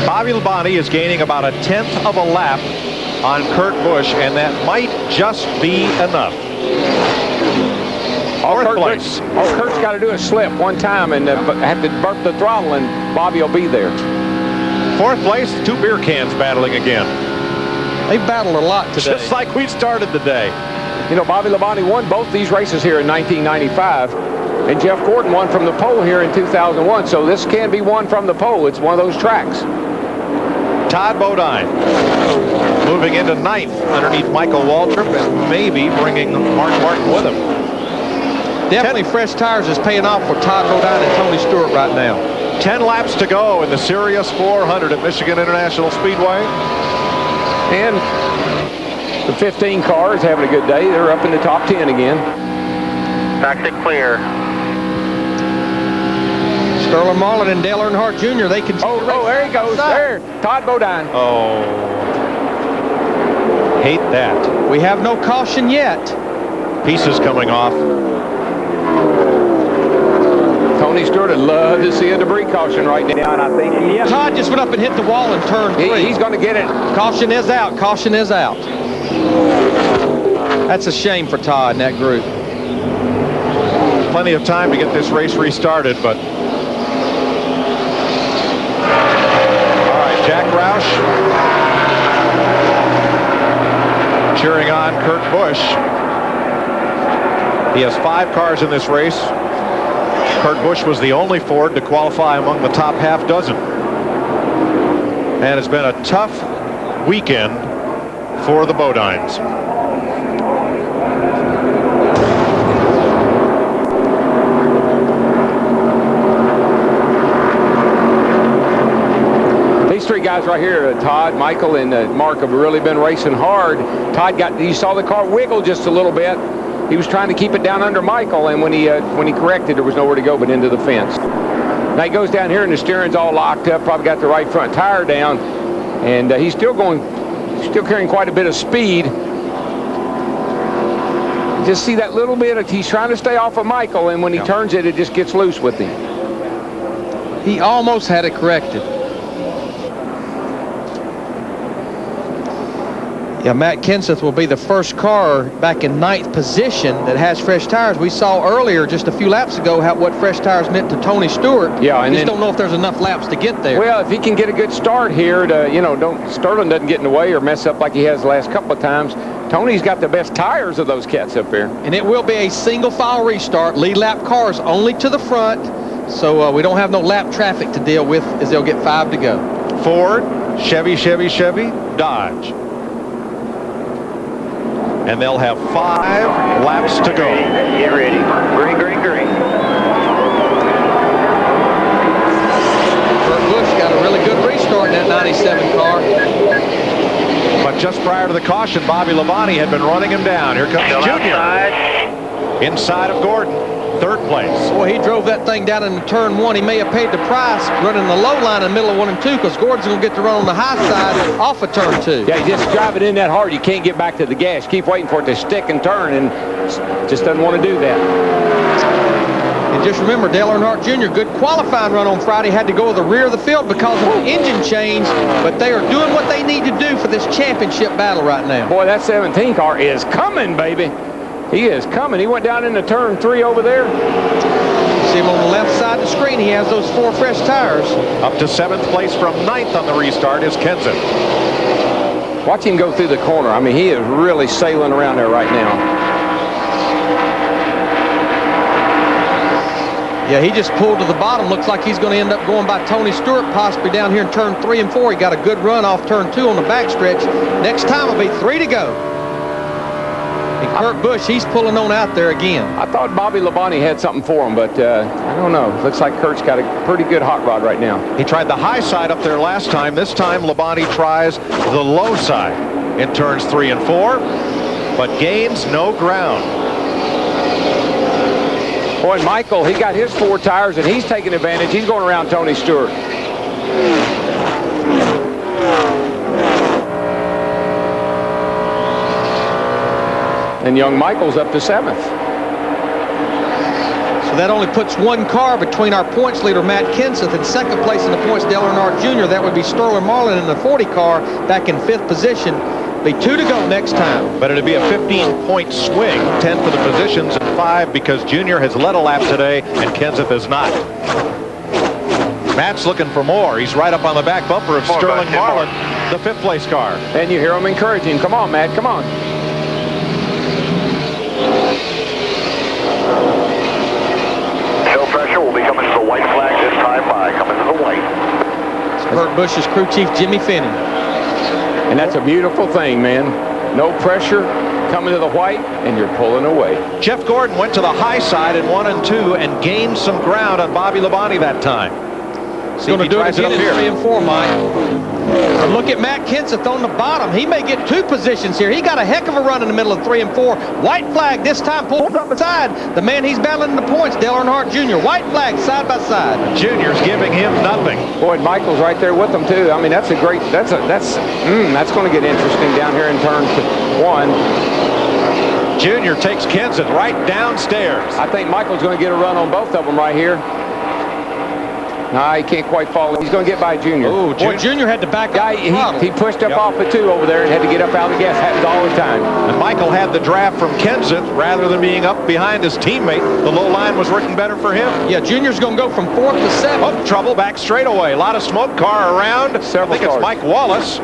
S2: Bobby Labonte is gaining about 1/10 of a lap on Kurt Busch, and that might just be enough.
S6: All Kurt's got to do is slip one time and have to burp the throttle, and Bobby will be there.
S2: 4th place, 2 beer cans battling again.
S5: They battled a lot today.
S2: Just like we started the day.
S6: You know, Bobby Labonte won both these races here in 1995, and Jeff Gordon won from the pole here in 2001, so this can be won from the pole. It's one of those tracks.
S2: Todd Bodine moving into 9th underneath Michael Waltrip, and maybe bringing Mark Martin with him.
S5: Definitely fresh tires is paying off for Todd Bodine and Tony Stewart right now.
S2: 10 laps to go in the Sirius 400 at Michigan International Speedway.
S6: And the 15 car is having a good day. They're up in the top 10 again.
S7: Exit clear.
S5: Sterling Marlin and Dale Earnhardt Jr., they continue.
S6: Oh, there he goes. There. Todd Bodine.
S2: Oh. Hate that.
S5: We have no caution yet.
S2: Pieces coming off.
S6: Tony Stewart would love to see a debris caution right now, and I think
S5: Todd just went up and hit the wall in turn 3.
S6: He's going to get it.
S5: Caution is out. Caution is out. That's a shame for Todd and that group.
S2: Plenty of time to get this race restarted, but... All right, Jack Roush cheering on Kurt Busch. He has 5 cars in this race. Kurt Busch was the only Ford to qualify among the top half dozen. And it's been a tough weekend for the Bodines.
S6: These 3 guys right here, Todd, Michael, and Mark, have really been racing hard. Todd you saw the car wiggle just a little bit. He was trying to keep it down under Michael, and when he corrected, there was nowhere to go but into the fence. Now he goes down here, and the steering's all locked up. Probably got the right front tire down, and he's still carrying quite a bit of speed. Just see that little bit of, he's trying to stay off of Michael, and when he turns it, it just gets loose with him.
S5: He almost had it corrected. Yeah, Matt Kenseth will be the first car back in 9th position that has fresh tires. We saw earlier, just a few laps ago, what fresh tires meant to Tony Stewart.
S6: Yeah, and
S5: just don't know if there's enough laps to get there.
S6: Well, if he can get a good start here to, Sterling doesn't get in the way or mess up like he has the last couple of times. Tony's got the best tires of those cats up there.
S5: And it will be a single file restart. Lead lap cars only to the front. So we don't have no lap traffic to deal with as they'll get 5 to go.
S2: Ford, Chevy, Dodge. And they'll have 5 laps to go.
S7: Get ready. Green.
S5: Kurt Busch got a really good restart in that 97 car.
S2: But just prior to the caution, Bobby Labonte had been running him down. Here comes Junior. Inside of Gordon. third place.
S10: Boy, he drove that thing down into turn 1. He may have paid the price running the low line in the middle of 1 and 2 because Gordon's going to get to run on the high side off of turn 2.
S6: Yeah, you just drive it in that hard, you can't get back to the gas. Keep waiting for it to stick and turn, and just doesn't want to do that.
S10: And just remember, Dale Earnhardt Jr., good qualifying run on Friday, had to go to the rear of the field because of the engine change, but they are doing what they need to do for this championship battle right now.
S6: Boy, that 17 car is coming, baby. He is coming. He went down into turn 3 over there.
S10: See him on the left side of the screen. He has those 4 fresh tires.
S2: Up to 7th place from 9th on the restart is Kenseth.
S6: Watch him go through the corner. I mean, he is really sailing around there right now.
S10: Yeah, he just pulled to the bottom. Looks like he's going to end up going by Tony Stewart, possibly down here in turn 3 and 4. He got a good run off turn 2 on the backstretch. Next time will be 3 to go. And Kurt Busch, he's pulling on out there again.
S6: I thought Bobby Labonte had something for him, but I don't know. Looks like Kurt's got a pretty good hot rod right now.
S2: He tried the high side up there last time. This time, Labonte tries the low side in turns 3 and 4, but gains no ground.
S6: Boy, Michael, he got his 4 tires, and he's taking advantage. He's going around Tony Stewart. And young Michael's up to 7th.
S10: So that only puts 1 car between our points leader, Matt Kenseth, and 2nd place in the points, Dale Earnhardt Jr. That would be Sterling Marlin in the 40 car back in 5th position. Be 2 to go next time.
S2: But it'll be a 15-point swing, 10 for the positions and 5 because Junior has led a lap today and Kenseth has not. Matt's looking for more. He's right up on the back bumper of Sterling Marlin, the 5th place car.
S6: And you hear him encouraging. Come on, Matt, come on.
S13: No pressure. We'll be coming to the white flag this time by coming to the white.
S10: It's Kurt Busch's crew chief, Jimmy Finney.
S6: And that's a beautiful thing, man. No pressure, coming to the white, and you're pulling away.
S2: Jeff Gordon went to the high side in 1 and 2 and gained some ground on Bobby Labonte that time.
S10: He's going to do it again in 3 and 4, Mike. And look at Matt Kenseth on the bottom. He may get 2 positions here. He got a heck of a run in the middle of 3 and 4. White flag this time pulled up beside the man he's battling in the points, Dale Earnhardt Jr. White flag side by side.
S2: Junior's giving him nothing.
S6: Boy, Michael's right there with them too. I mean, that's a great. That's going to get interesting down here in turn 1.
S2: Junior takes Kenseth right downstairs.
S6: I think Michael's going to get a run on both of them right here. Nah, he can't quite follow. He's going to get by Junior.
S10: Oh, boy, Junior had to back up.
S6: He pushed up off the 2 over there and had to get up out of the gas. Happens all the time.
S2: And Michael had the draft from Kenseth rather than being up behind his teammate. The low line was working better for him.
S10: Yeah, Junior's going to go from 4th to 7th.
S2: Oh, trouble back straightaway. A lot of smoke car around.
S6: Several
S2: I think
S6: cars.
S2: It's Mike Wallace.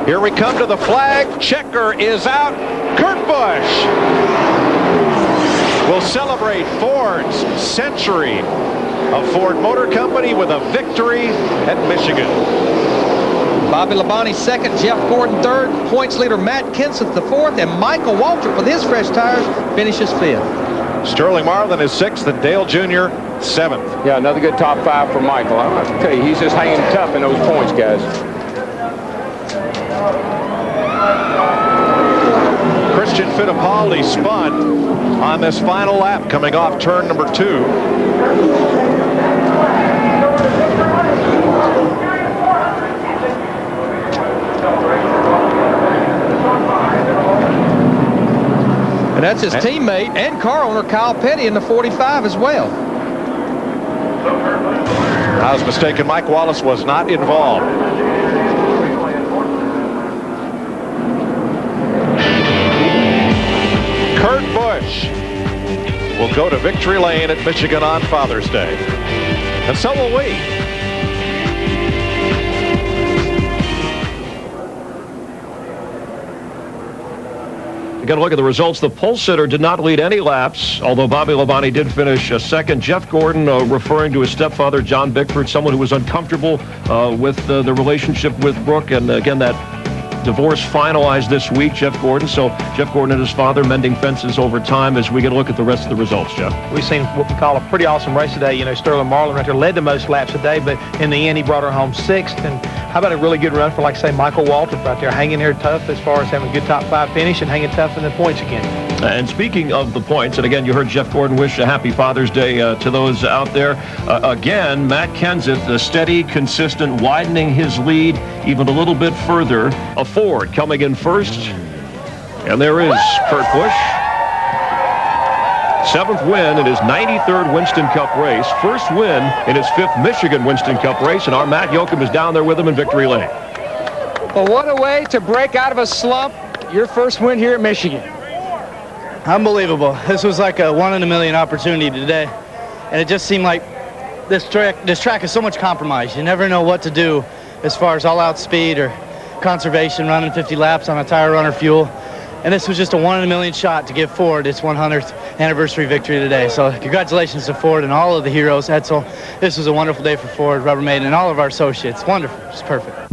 S2: Here we come to the flag. Checker is out. Kurt Busch will celebrate Ford's century of Ford Motor Company with a victory at Michigan.
S10: Bobby Labonte 2nd, Jeff Gordon 3rd, points leader Matt Kenseth the 4th, and Michael Waltrip with his fresh tires finishes 5th.
S2: Sterling Marlin is 6th and Dale Jr. 7th.
S6: Yeah, another good top 5 for Michael. I have to tell you, he's just hanging tough in those points, guys.
S2: Christian Fittipaldi spun on this final lap coming off turn number 2.
S10: And that's his teammate and car owner Kyle Petty in the 45 as well.
S2: I was mistaken. Mike Wallace was not involved. Kurt Busch will go to victory lane at Michigan on Father's Day. And so will we.
S1: You got to look at the results. The pole sitter did not lead any laps, although Bobby Labonte did finish 2nd. Jeff Gordon, referring to his stepfather, John Bickford, someone who was uncomfortable with the relationship with Brooke. And again, that divorce finalized this week, Jeff Gordon. So Jeff Gordon and his father mending fences over time as we get a look at the rest of the results, Jeff.
S11: We've seen what we call a pretty awesome race today. You know, Sterling Marlin right there led the most laps today, but in the end, he brought her home 6th. And how about a really good run for, like, say, Michael Waltrip right there, hanging here tough as far as having a good top 5 finish and hanging tough in the points again.
S1: And speaking of the points, and again, you heard Jeff Gordon wish a happy Father's Day to those out there. Again, Matt Kenseth, steady, consistent, widening his lead even a little bit further. A Ford coming in first. And there is Kurt Busch. 7th win in his 93rd Winston Cup race. First win in his 5th Michigan Winston Cup race. And our Matt Yoakum is down there with him in victory lane.
S8: Well, what a way to break out of a slump. Your first win here at Michigan.
S14: Unbelievable. This was like a 1 in a million opportunity today. And it just seemed like this track is so much compromise. You never know what to do as far as all-out speed or conservation, running 50 laps on a tire runner fuel. And this was just a 1 in a million shot to give Ford its 100th anniversary victory today. So congratulations to Ford and all of the heroes. Edsel, this was a wonderful day for Ford, Rubbermaid, and all of our associates. Wonderful. Just perfect.